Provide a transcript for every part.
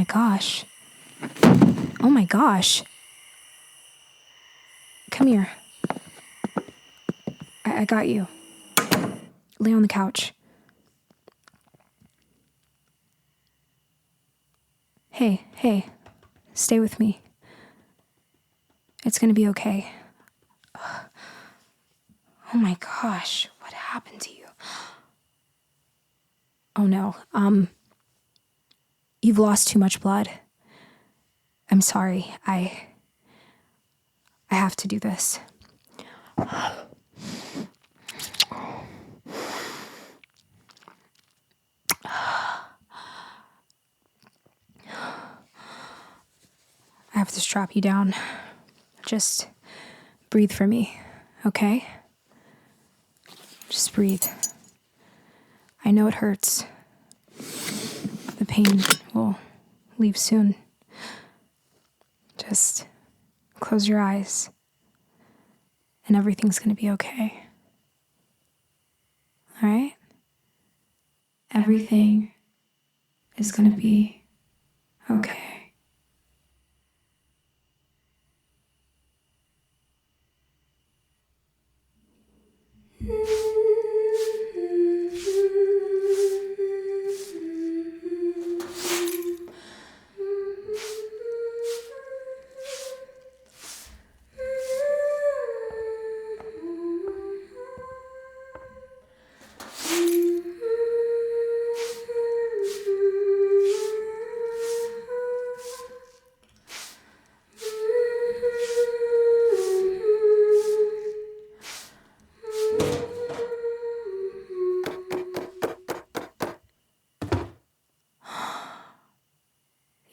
gosh. Oh my gosh. Come here. I got you. Lay on the couch. Hey. Stay with me. It's gonna be okay. Oh my gosh. What happened to you? Oh no. You've lost too much blood. I'm sorry. I have to do this. I have to strap you down. Just breathe for me, okay? Just breathe. I know it hurts. The pain will leave soon. Just close your eyes, and everything's gonna be okay. All right? Everything is gonna be okay.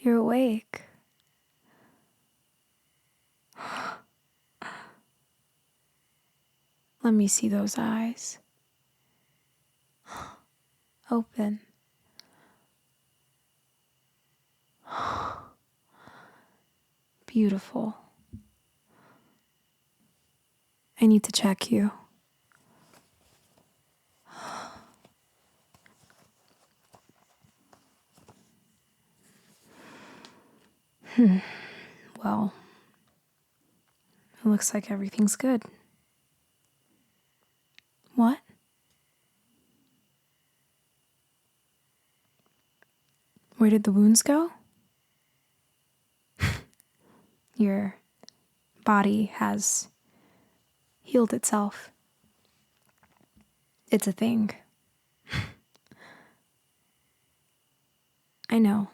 You're awake. Let me see those eyes. Open. Beautiful. I need to check you. Well, it looks like everything's good. What? Where did the wounds go? Your body has healed itself. It's a thing. I know.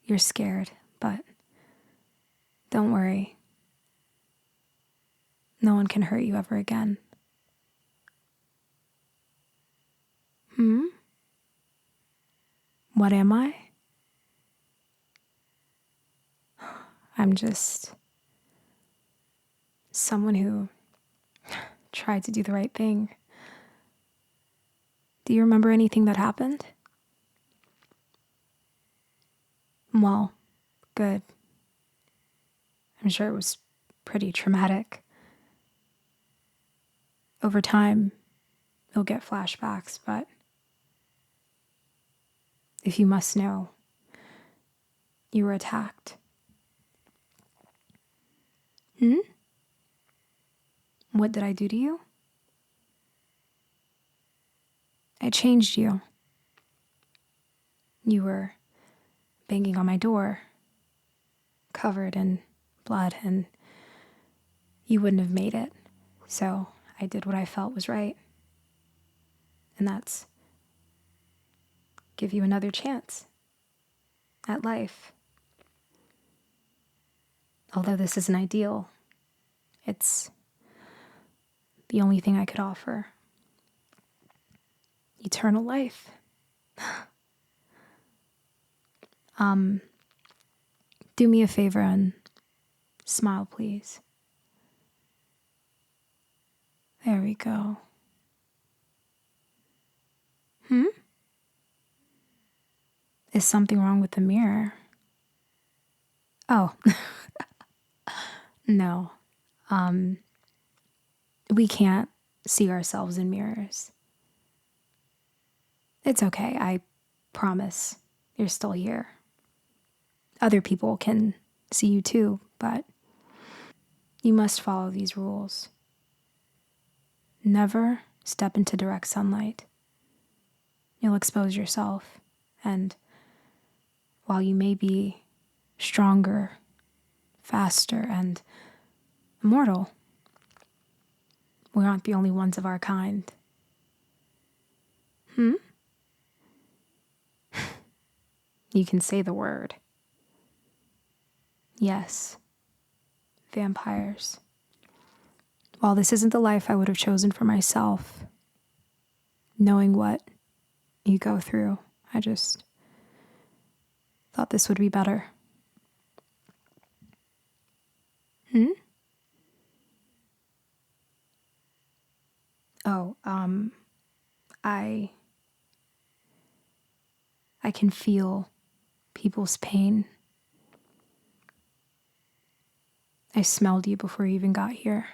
You're scared, but don't worry. No one can hurt you ever again. What am I? I'm just someone who tried to do the right thing. Do you remember anything that happened? Well, good. I'm sure it was pretty traumatic. Over time, you'll get flashbacks, but if you must know, you were attacked. What did I do to you? I changed you. You were banging on my door, covered in blood, and you wouldn't have made it. So I did what I felt was right. And that's give you another chance at life. Although this isn't ideal, it's the only thing I could offer. Eternal life. Do me a favor and smile, please. There we go. Is something wrong with the mirror? Oh. No. We can't see ourselves in mirrors. It's okay, I promise. you're still here. Other people can see you too, but you must follow these rules. Never step into direct sunlight. You'll expose yourself, and while you may be stronger, faster, and immortal, we aren't the only ones of our kind. You can say the word. Yes, vampires. While this isn't the life I would have chosen for myself, knowing what you go through, I just thought this would be better. Oh, I can feel people's pain. I smelled you before you even got here.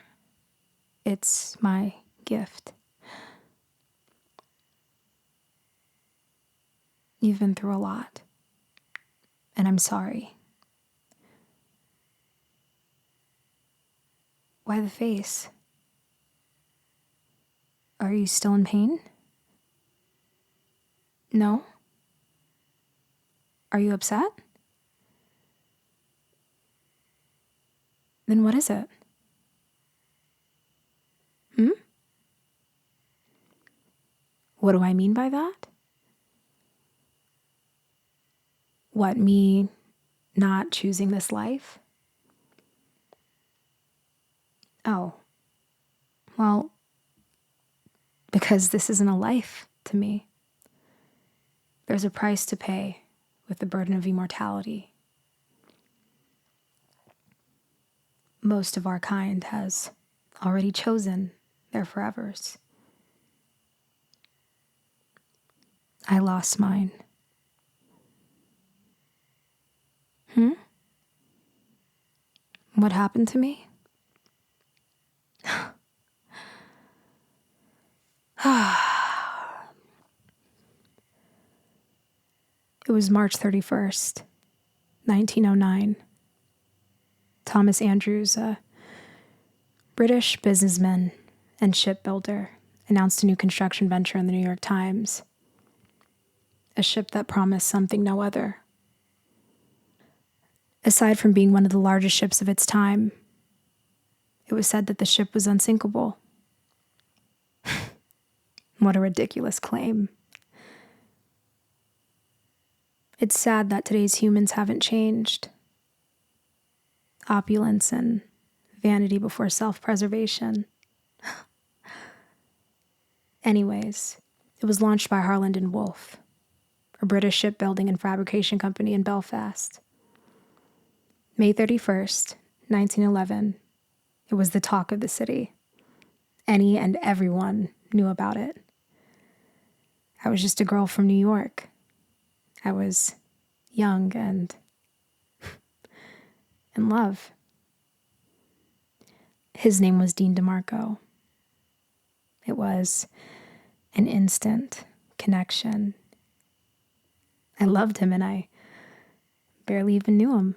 It's my gift. You've been through a lot, and I'm sorry. Why the face? Are you still in pain? No? Are you upset? Then what is it? What do I mean by that? What, me not choosing this life? Oh, well, because this isn't a life to me. There's a price to pay with the burden of immortality. Most of our kind has already chosen their forevers. I lost mine. What happened to me? It was March 31st, 1909. Thomas Andrews, a British businessman and shipbuilder, announced a new construction venture in the New York Times. A ship that promised something no other. Aside from being one of the largest ships of its time, it was said that the ship was unsinkable. What a ridiculous claim. It's sad that today's humans haven't changed. Opulence and vanity before self-preservation. Anyways, it was launched by Harland and Wolff, a British shipbuilding and fabrication company in Belfast. May 31st, 1911, it was the talk of the city. Any and everyone knew about it. I was just a girl from New York. I was young and in love. His name was Dean DeMarco. It was an instant connection. I loved him and I barely even knew him.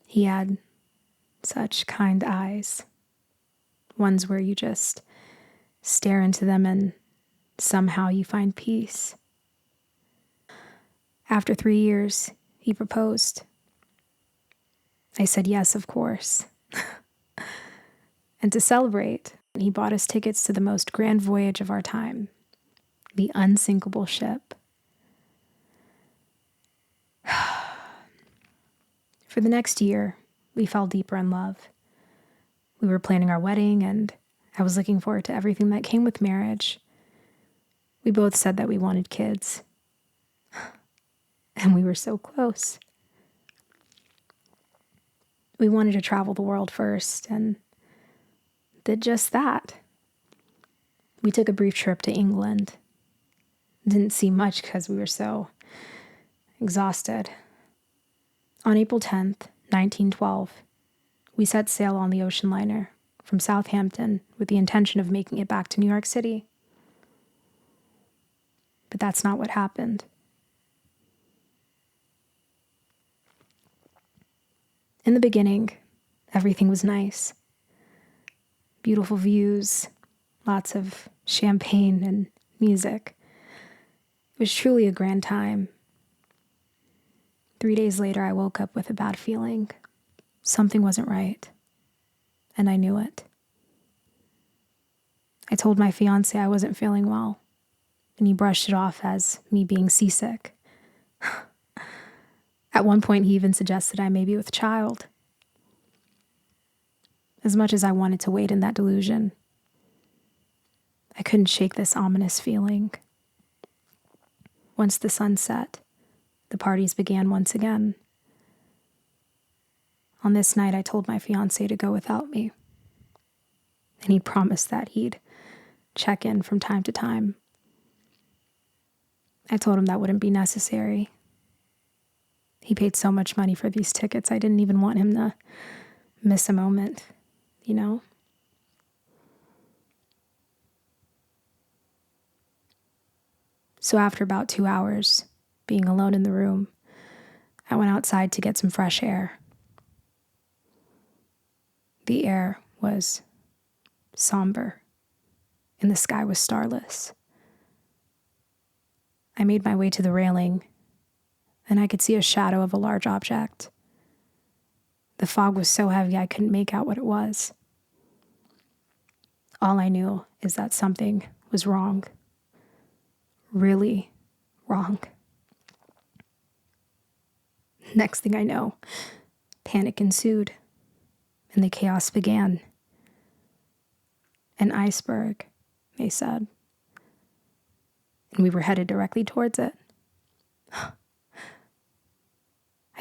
He had such kind eyes, ones where you just stare into them and somehow you find peace. After 3 years, he proposed. I said yes, of course. And to celebrate, he bought us tickets to the most grand voyage of our time, the unsinkable ship. For the next year, we fell deeper in love. We were planning our wedding, and I was looking forward to everything that came with marriage. We both said that we wanted kids. And we were so close. We wanted to travel the world first, and did just that. We took a brief trip to England. Didn't see much because we were so exhausted. On April 10th, 1912, we set sail on the ocean liner from Southampton with the intention of making it back to New York City. But that's not what happened. In the beginning, everything was nice. Beautiful views, lots of champagne and music. It was truly a grand time. 3 days later, I woke up with a bad feeling. Something wasn't right, and I knew it. I told my fiancé I wasn't feeling well, and he brushed it off as me being seasick. At one point, he even suggested I may be with child. As much as I wanted to wait in that delusion, I couldn't shake this ominous feeling. Once the sun set, the parties began once again. On this night, I told my fiancé to go without me, and he promised that he'd check in from time to time. I told him that wouldn't be necessary. He paid so much money for these tickets, I didn't even want him to miss a moment, you know? So after about 2 hours being alone in the room, I went outside to get some fresh air. The air was somber, and the sky was starless. I made my way to the railing, and I could see a shadow of a large object. The fog was so heavy I couldn't make out what it was. All I knew is that something was wrong. Really wrong. Next thing I know, panic ensued, and the chaos began. An iceberg, they said, and we were headed directly towards it.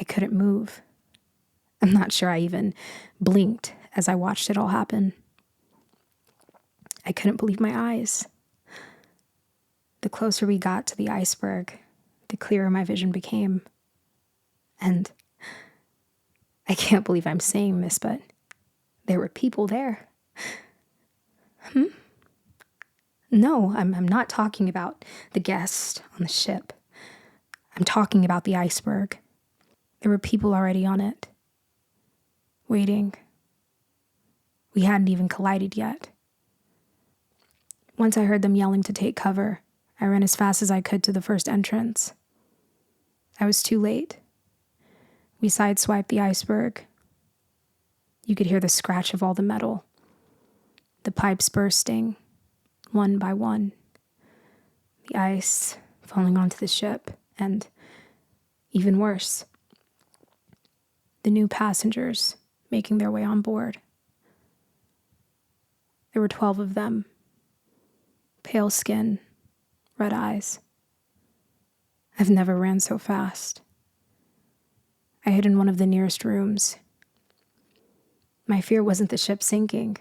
I couldn't move. I'm not sure I even blinked as I watched it all happen. I couldn't believe my eyes. The closer we got to the iceberg, the clearer my vision became. And I can't believe I'm saying this, but there were people there. No, I'm not talking about the guests on the ship. I'm talking about the iceberg. There were people already on it, waiting. We hadn't even collided yet. Once I heard them yelling to take cover, I ran as fast as I could to the first entrance. I was too late. We sideswiped the iceberg. You could hear the scratch of all the metal, the pipes bursting, one by one, the ice falling onto the ship, and even worse, the new passengers making their way on board. There were 12 of them, pale skin, red eyes. I've never ran so fast. I hid in one of the nearest rooms. My fear wasn't the ship sinking.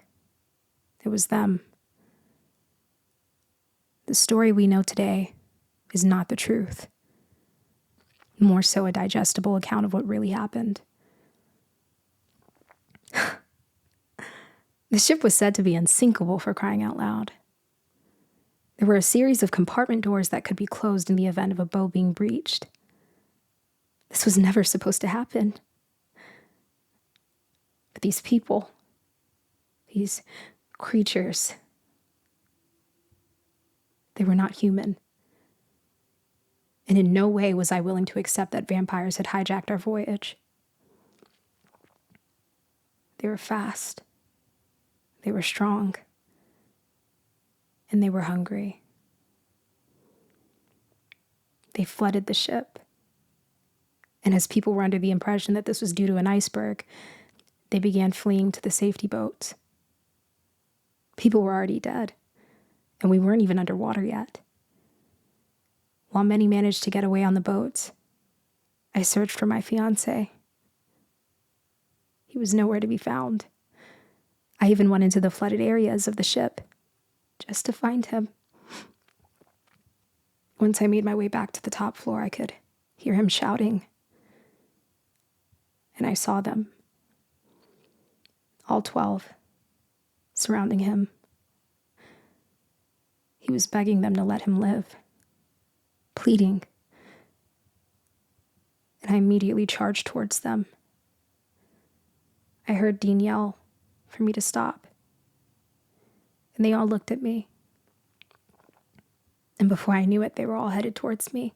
It was them. The story we know today is not the truth. More so a digestible account of what really happened. The ship was said to be unsinkable, for crying out loud. There were a series of compartment doors that could be closed in the event of a bow being breached. This was never supposed to happen. But these people, these creatures, they were not human. And in no way was I willing to accept that vampires had hijacked our voyage. They were fast. They were strong. And they were hungry. They flooded the ship. And as people were under the impression that this was due to an iceberg, they began fleeing to the safety boats. People were already dead, and we weren't even underwater yet. While many managed to get away on the boats, I searched for my fiancé. He was nowhere to be found. I even went into the flooded areas of the ship just to find him. Once I made my way back to the top floor, I could hear him shouting. And I saw them, all 12, surrounding him. He was begging them to let him live, pleading. And I immediately charged towards them. I heard Dean yell for me to stop. And they all looked at me. And before I knew it, they were all headed towards me.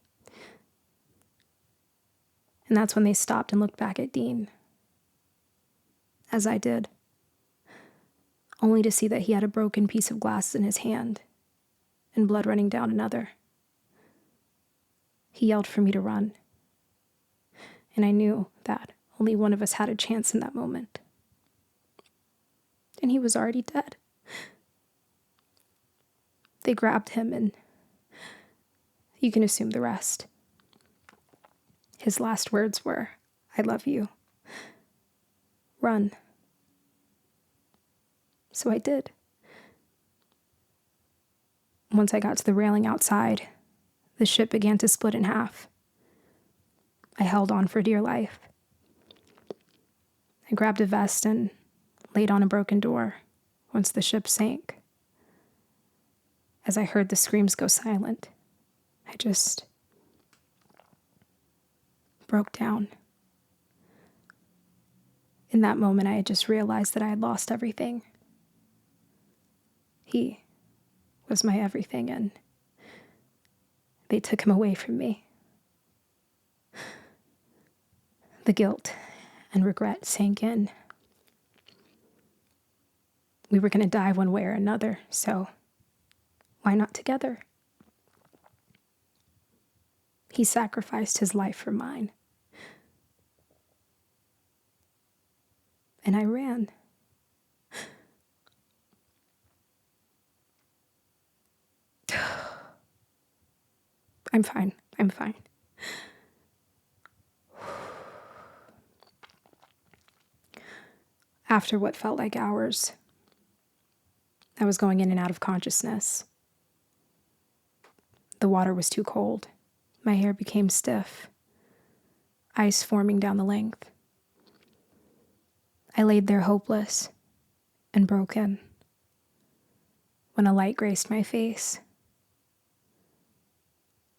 And that's when they stopped and looked back at Dean, as I did, only to see that he had a broken piece of glass in his hand and blood running down another. He yelled for me to run. And I knew that only one of us had a chance in that moment. And he was already dead. They grabbed him, and you can assume the rest. His last words were, "I love you. Run." So I did. Once I got to the railing outside, the ship began to split in half. I held on for dear life. I grabbed a vest and laid on a broken door once the ship sank. As I heard the screams go silent, I just broke down. In that moment, I had just realized that I had lost everything. He was my everything, and they took him away from me. The guilt and regret sank in. We were going to die one way or another, so why not together? He sacrificed his life for mine. And I ran. I'm fine. After what felt like hours, I was going in and out of consciousness. The water was too cold. My hair became stiff, ice forming down the length. I laid there hopeless and broken when a light graced my face.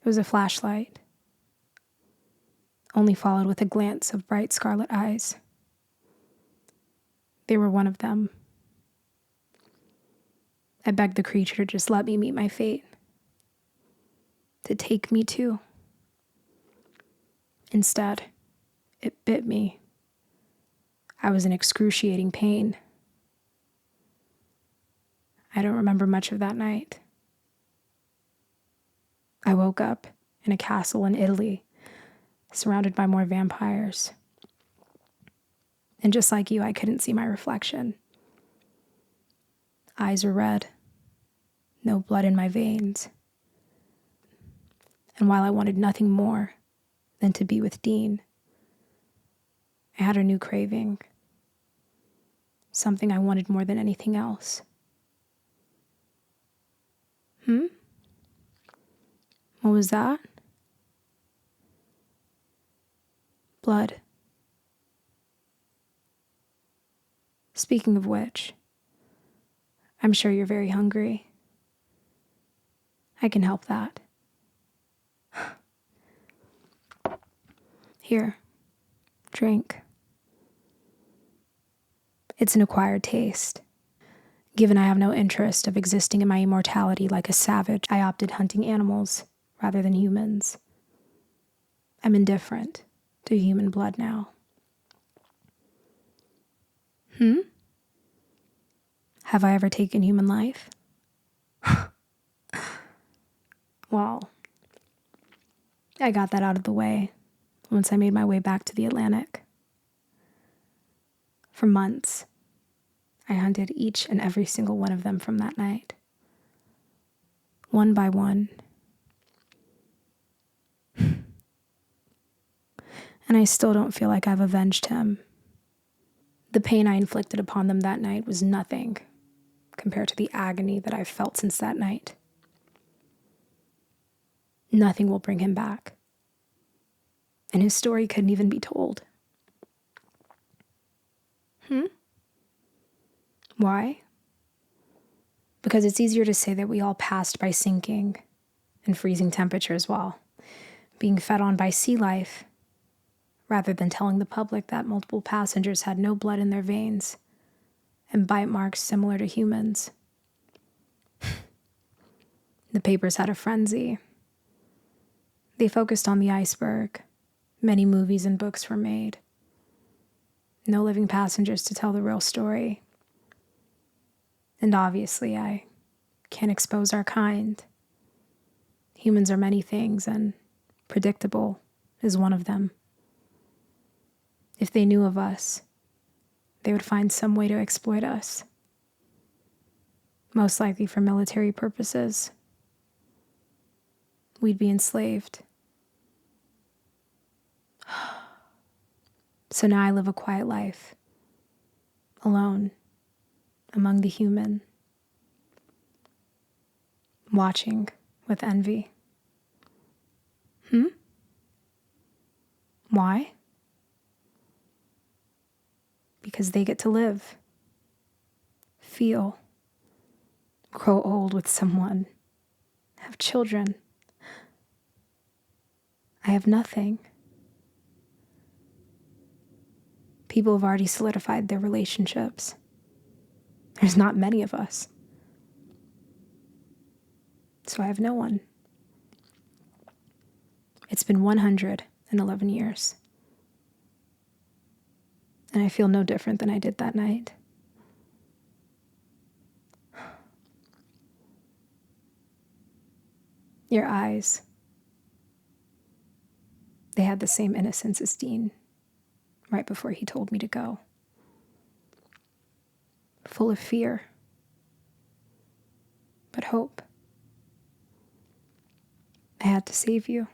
It was a flashlight, only followed with a glance of bright scarlet eyes. They were one of them. I begged the creature to just let me meet my fate, to take me too. Instead, it bit me. I was in excruciating pain. I don't remember much of that night. I woke up in a castle in Italy, surrounded by more vampires. And just like you, I couldn't see my reflection. Eyes were red, no blood in my veins. And while I wanted nothing more than to be with Dean, I had a new craving, something I wanted more than anything else. What was that? Blood. Speaking of which, I'm sure you're very hungry. I can help that. Here, drink. It's an acquired taste. Given I have no interest of existing in my immortality like a savage, I opted hunting animals rather than humans. I'm indifferent to human blood now. Have I ever taken human life? Well, I got that out of the way once I made my way back to the Atlantic. For months, I hunted each and every single one of them from that night. One by one. And I still don't feel like I've avenged him. The pain I inflicted upon them that night was nothing compared to the agony that I've felt since that night. Nothing will bring him back. And his story couldn't even be told. Why? Because it's easier to say that we all passed by sinking and freezing temperatures while being fed on by sea life, rather than telling the public that multiple passengers had no blood in their veins and bite marks similar to humans. The papers had a frenzy. They focused on the iceberg. Many movies and books were made. No living passengers to tell the real story. And obviously, I can't expose our kind. Humans are many things, and predictable is one of them. If they knew of us, they would find some way to exploit us. Most likely for military purposes. We'd be enslaved. So now I live a quiet life, alone, among the human, watching with envy. Why? Because they get to live, feel, grow old with someone, have children. I have nothing. People have already solidified their relationships. There's not many of us. So I have no one. It's been 111 years. And I feel no different than I did that night. Your eyes. They had the same innocence as Dean, right before he told me to go. Full of fear, but hope. I had to save you.